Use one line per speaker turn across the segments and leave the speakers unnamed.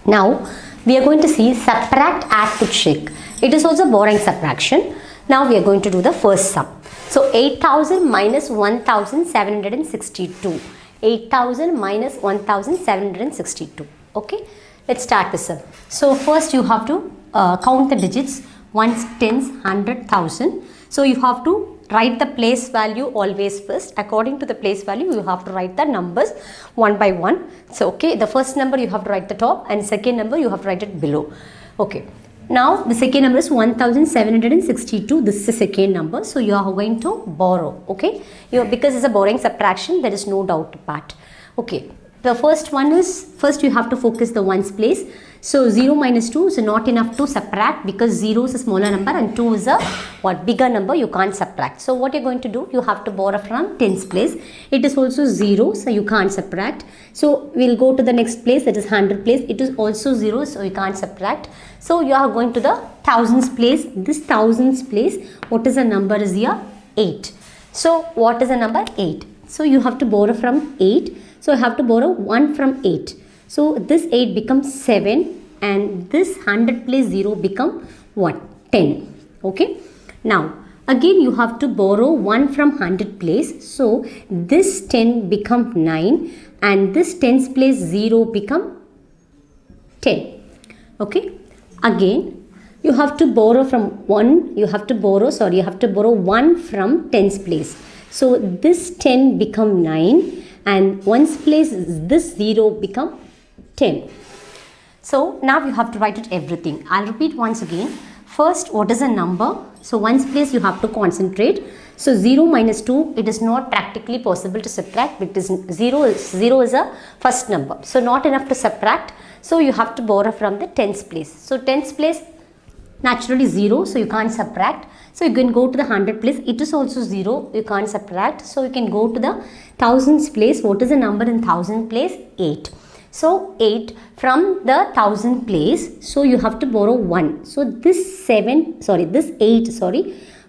Now we are going to see subtract, add, put, check. It is also boring subtraction. Now we are going to do the first sum. So 8000 minus 1762. 8000 minus 1762. Okay, let's start the sum. So first you have to count the digits, ones, tens, 100,000. So you have to write the place value always first. According to the place value, you have to write the numbers one by one. So okay, the first number you have to write the top, and second number you have to write it below. Okay. Now the second number is 1762. This is the second number. So you are going to borrow. Okay. Because it's a borrowing subtraction, there is no doubt about. Okay. The first one is, first you have to focus the ones place. So 0 minus 2 is not enough to subtract, because 0 is a smaller number and 2 is a bigger number. You can't subtract. So what you're going to do, you have to borrow from tens place. It is also 0, so you can't subtract. So we'll go to the next place, that is 100 place. It is also 0, so you can't subtract. So you are going to the thousands place. This thousands place, what is the number is here? 8. So what is the number? 8. So you have to borrow from 8. So you have to borrow 1 from 8. So this 8 becomes 7, and this 100 place 0 become what? 10. Okay. Now again you have to borrow 1 from 100 place. So this 10 become 9, and this tens place 0 become 10. Okay. Again you have to borrow from 1. You have to borrow 1 from tens place. So this 10 become 9, and ones place this 0 become 10. So now you have to write it everything. I'll repeat once again. First, what is a number? So ones place you have to concentrate. So 0 minus 2, it is not practically possible to subtract, because 0 is a first number. So not enough to subtract. So you have to borrow from the tens place. So tens place naturally 0, so you can't subtract. So you can go to the 100 place. It is also 0, you can't subtract. So you can go to the thousands place. What is the number in thousand place? 8. So 8 from the 1000 place. So you have to borrow 1. So this 8,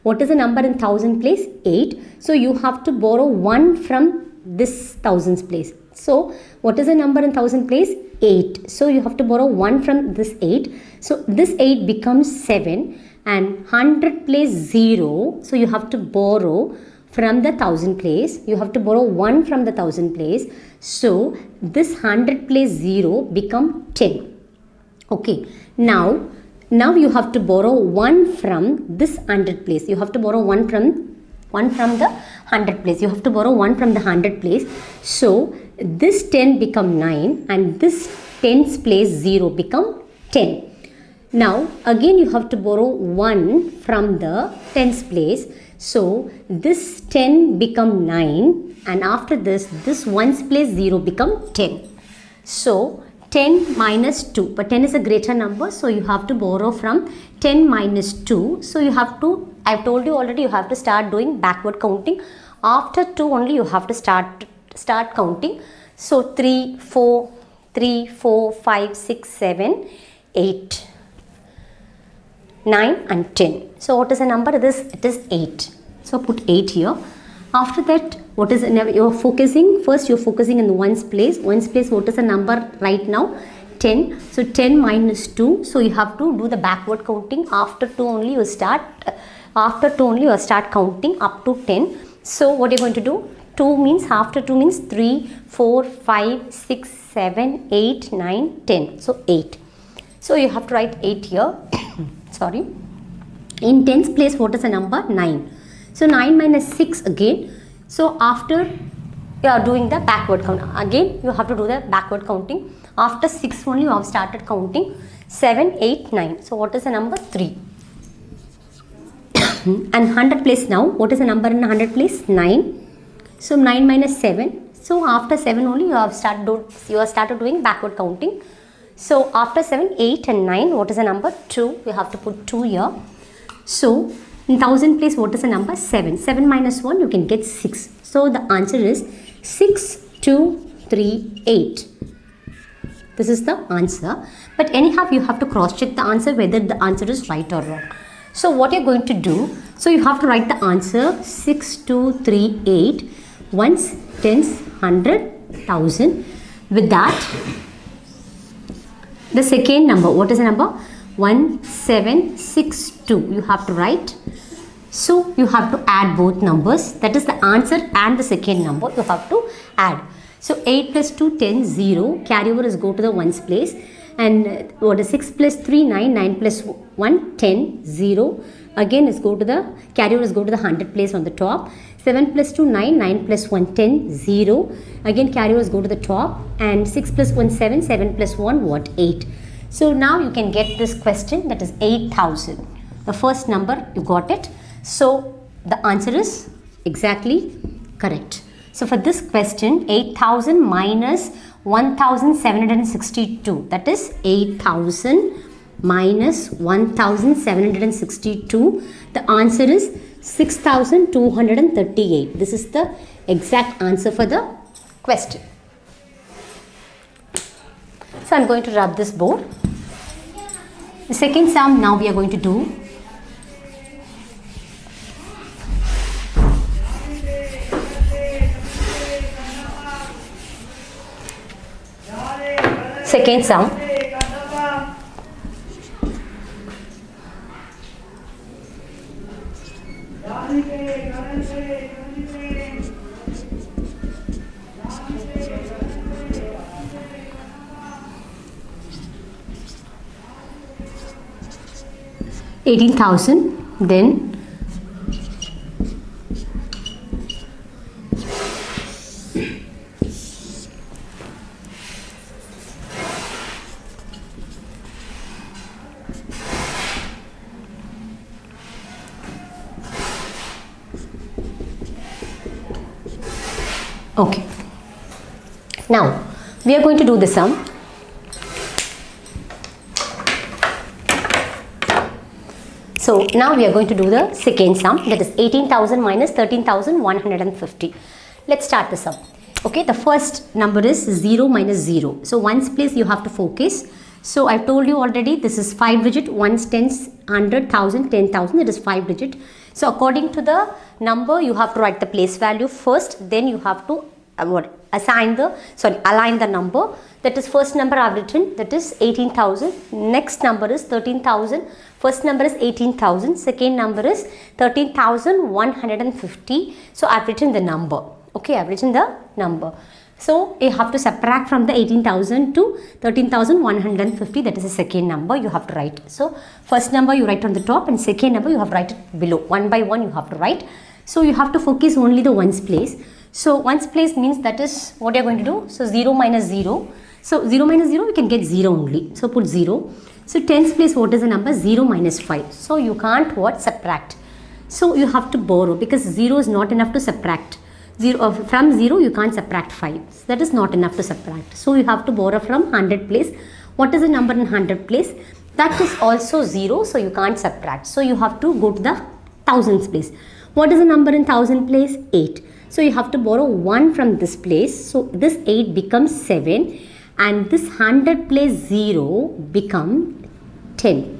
what is the number in 1000 place? 8. So you have to borrow 1 from this thousands place. So what is the number in 1000 place? 8. So you have to borrow 1 from this 8. So this 8 becomes 7, and 100 place 0. So you have to borrow from the 1000 place. You have to borrow 1 from the 1000 place. So this 100 place 0 become 10. Okay. Now you have to borrow 1 from this 100 place. You have to borrow 1 from the 100 place. You have to borrow 1 from the 100 place. So this 10 become 9, and this tens place 0 become 10. Now again you have to borrow 1 from the tens place. So this 10 become 9, and after this ones place 0 become 10. So 10 minus 2, but 10 is a greater number, so you have to borrow from 10 minus 2. So you have to, I've told you already, you have to start doing backward counting. After 2 only you have to start counting. So 3, 4, 5, 6, 7, 8, 9 and 10. So what is the number? It is 8. So put 8 here. After that, what is you're focusing? First you're focusing in the ones place. Ones place, what is the number right now? 10. So 10 minus 2. So you have to do the backward counting. After 2 only you start counting up to 10. So what you're going to do? 2 means, after 2 means 3, 4, 5, 6, 7, 8, 9, 10. So 8. So you have to write 8 here. Sorry. In tens place, what is the number? 9. So 9 minus 6 again. So after you are doing the backward count, again you have to do the backward counting. After 6 only you have started counting. 7, 8, 9. So what is the number? 3. And 100 place now, what is the number in 100 place? 9. So 9 minus 7. So after 7 only you have started doing backward counting. So after 7, 8 and 9, what is the number? 2. You have to put 2 here. So in 1000 place, what is the number? 7. 7 minus 1, you can get 6. So the answer is 6238. This is the answer. But anyhow, you have to cross check the answer whether the answer is right or wrong. So what you're going to do, so you have to write the answer 6238 ones, tens, 100, 1000. With that, The second number, what is the number? 1762. You have to write. So you have to add both numbers. That is the answer and the second number you have to add. So 8 plus 2, 10, 0. Carryover is go to the ones place. And what is 6 plus 3, 9. 9 plus 1, 10, 0. Again is go to the, carryover is go to the 100 place on the top. 7 plus 2, 9. 9 plus 1, 10, 0. Again carryover is go to the top. And 6 plus 1, 7. 7 plus 1, what? 8. So now you can get this question, that is 8,000. The first number, you got it. So the answer is exactly correct. So for this question, 8,000 minus 1,762, that is 8,000 minus 1,762. The answer is 6,238. This is the exact answer for the question. So I am going to rub this board. The second sum now we are going to do. Second sum. $18,000, then okay. Now we are going to do the sum. So now we are going to do the second sum, that is 18,000 minus 13,150. Let's start the sum. Okay, the first number is 0 minus 0. So ones place you have to focus. So I told you already, this is 5 digit, ones, tens, 100, 1,000, 10,000, it is 5 digit. So according to the number, you have to write the place value first, then you have to align the number. That is first number I have written, that is 18,000. Next number is 13,000. First number is 18,000. Second number is 13,150. So I have written the number. Okay, I have written the number. So you have to subtract from the 18,000 to 13,150. That is the second number you have to write. So first number you write on the top and second number you have to write it below. One by one you have to write. So you have to focus only the ones place. So ones place means that is what you are going to do. So 0 minus 0. So 0 minus 0 you can get 0 only. So put 0. So tens place what is the number? 0 minus 5. So you can't what? Subtract. So you have to borrow because 0 is not enough to subtract. From 0 you can't subtract 5. So that is not enough to subtract. So you have to borrow from 100 place. What is the number in 100 place? That is also 0. So you can't subtract. So you have to go to the thousands place. What is the number in 1000 place? 8. So you have to borrow 1 from this place. So this 8 becomes 7. And this 100 place 0 become 10.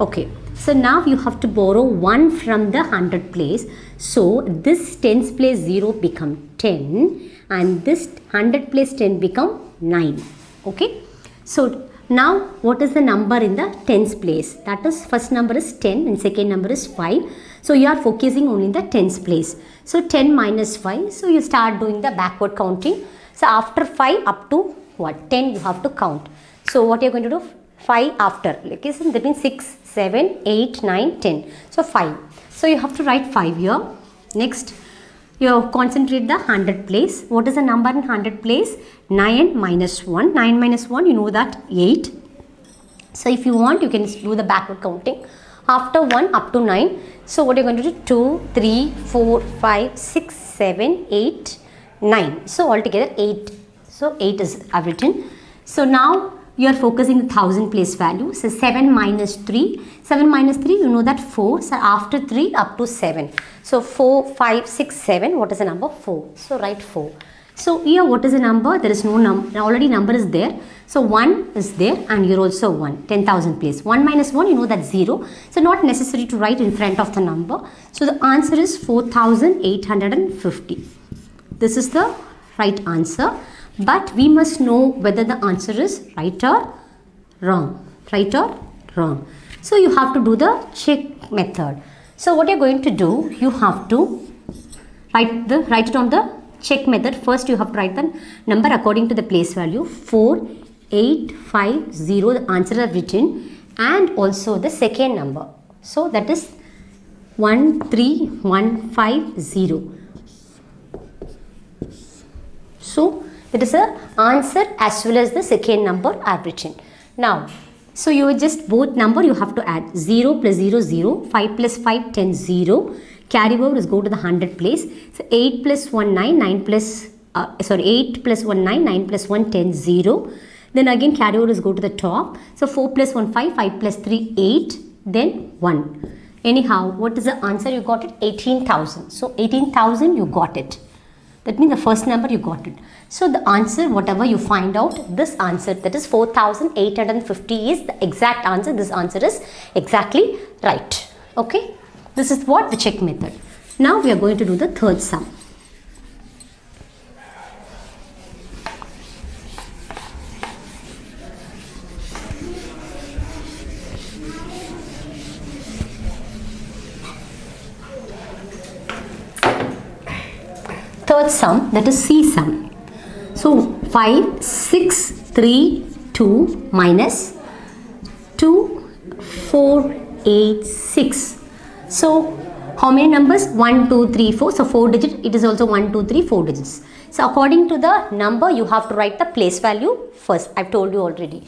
Okay. So now you have to borrow 1 from the 100 place. So this tens place 0 become 10. And this 100 place 10 become 9. Okay. So now what is the number in the tens place? That is first number is 10 and second number is 5. So you are focusing only in the tens place. So 10 minus 5. So you start doing the backward counting. So after 5 up to what? 10 you have to count. So what you are going to do? 5 after. Like that means 6, 7, 8, 9, 10. So 5. So you have to write 5 here. Next you concentrate the 100 place. What is the number in 100 place? 9 minus 1. 9 minus 1 you know that 8. So if you want you can do the backward counting. After 1 up to 9. So what you are going to do? 2, 3, 4, 5, 6, 7, 8, 9. So altogether 8. So 8 is I've written. So now you are focusing the 1000 place value. So 7 minus 3. 7 minus 3 you know that 4. So after 3 up to 7. So 4, 5, 6, 7. What is the number? 4. So write 4. So here what is the number? There is no number. Already number is there. So 1 is there and here also 1. 10,000 place. 1 minus 1 you know that 0. So not necessary to write in front of the number. So the answer is 4,850. This is the right answer. But we must know whether the answer is right or wrong? Right or wrong? So you have to do the check method. So what you're going to do, you have to write it on the check method. First you have to write the number according to the place value. 4, 8, 5, 0, the answer is written, and also the second number. So that is 13150. So that is a answer as well as the second number I have written. Now, so you just both number you have to add. 0 plus 0, 0, 5 plus 5, 10, 0. Carry over is go to the 100 place. So 8 plus 1, 9, 8 plus 1, 9, 9 plus 1, 10, 0. Then again carry over is go to the top. So 4 plus 1, 5, 5 plus 3, 8, then 1. Anyhow, what is the answer? You got it 18,000. So 18,000 you got it. That means the first number you got it. So the answer, whatever you find out, this answer, that is 4,850 is the exact answer. This answer is exactly right. Okay. This is what the check method. Now we are going to do the third sum. Third sum, that is C sum. So 5, 6, 3, 2 minus 2, 4, 8, 6. So how many numbers? 1, 2, 3, 4. So 4 digits. It is also 1, 2, 3, 4 digits. So according to the number, you have to write the place value first. I've told you already.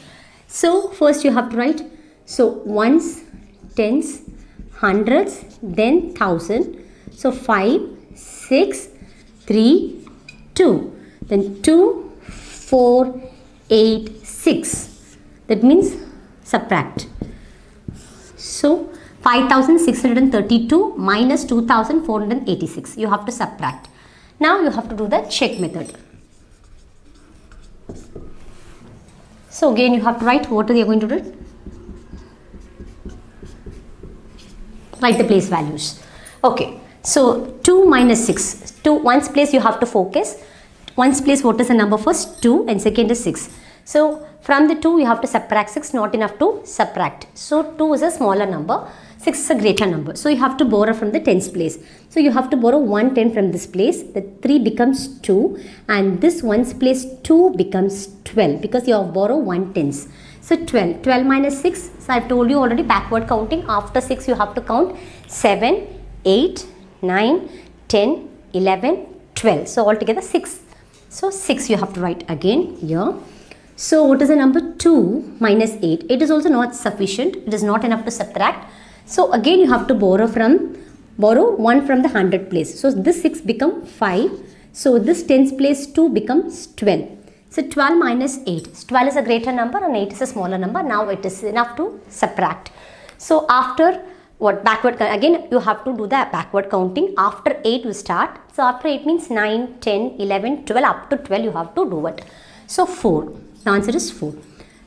So first you have to write, so ones, tens, hundreds, then thousand. So 5, 6, 3, 2. Then 2, 4, 8, 6. That means subtract. So 5,632 minus 2,486. You have to subtract. Now you have to do the check method. So again you have to write what are you going to do? Write the place values. Okay. So 2 minus 6. 2, one's place you have to focus. One's place, what is the number first? 2, and second is 6. So from the 2 you have to subtract 6, not enough to subtract. So 2 is a smaller number, 6 is a greater number. So you have to borrow from the tens place. So you have to borrow 1 10 from this place. The 3 becomes 2, and this one's place 2 becomes 12 because you have borrowed 1 tens. So 12. 12 minus 6. So I told you already backward counting. After 6 you have to count 7, 8, 9, 10, 11, 12. So altogether 6. So 6 you have to write again here. So what is the number? 2 minus 8. It is also not sufficient. It is not enough to subtract. So again you have to borrow 1 from the 100 place. So this 6 become 5. So this tens place 2 becomes 12. So 12 minus 8. 12 is a greater number and 8 is a smaller number. Now it is enough to subtract. So after what backward, again you have to do the backward counting. After 8 you start. So after 8 means 9, 10, 11, 12, up to 12 you have to do it. So 4. The answer is 4.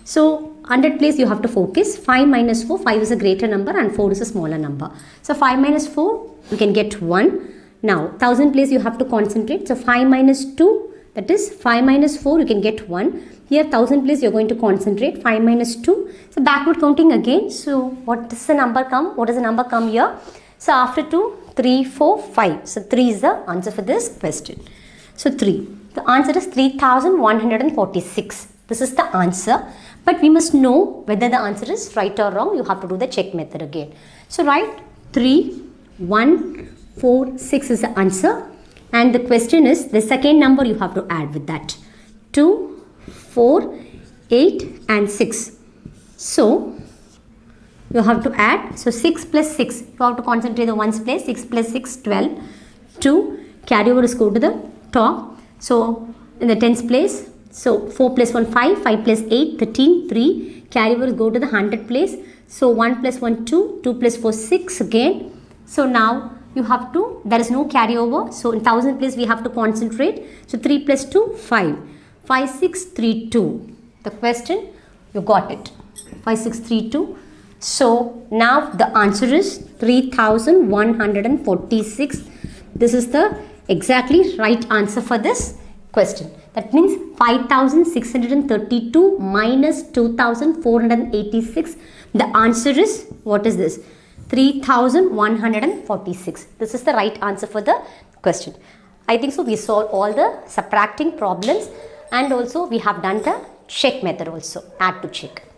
So 100 place you have to focus. 5 minus 4. 5 is a greater number and 4 is a smaller number. So 5 minus 4 you can get 1. Now 1000 place you have to concentrate. So 5 minus 2, that is 5 minus 4 you can get 1. Here 1000 place you are going to concentrate. 5 minus 2. So backward counting again. So what does the number come? What does the number come here? So after 2, 3, 4, 5. So 3 is the answer for this question. So 3. The answer is 3,146. This is the answer. But we must know whether the answer is right or wrong. You have to do the check method again. So write 3, 1, 4, 6 is the answer. And the question is the second number you have to add with that. 2, 4, 8 and 6. So you have to add. So 6 plus 6. You have to concentrate the ones place. 6 plus 6, 12. 2. Carry over is go to the top. So in the tens place. So 4 plus 1, 5. 5 plus 8, 13. 3. Carry over is go to the 100 place. So 1 plus 1, 2. 2 plus 4, 6 again. So now you have to, there is no carryover. So in 1000 place we have to concentrate. So 3 plus 2, 5. 5, 6, 3, 2. The question, you got it. 5, 6, 3, 2. So now the answer is 3,146. This is the exactly right answer for this question. That That means 5632 minus 2486. The answer is, what is this? 3146. This is the right answer for the question. I think so we solved all the subtracting problems, and also we have done the check method also, add to check.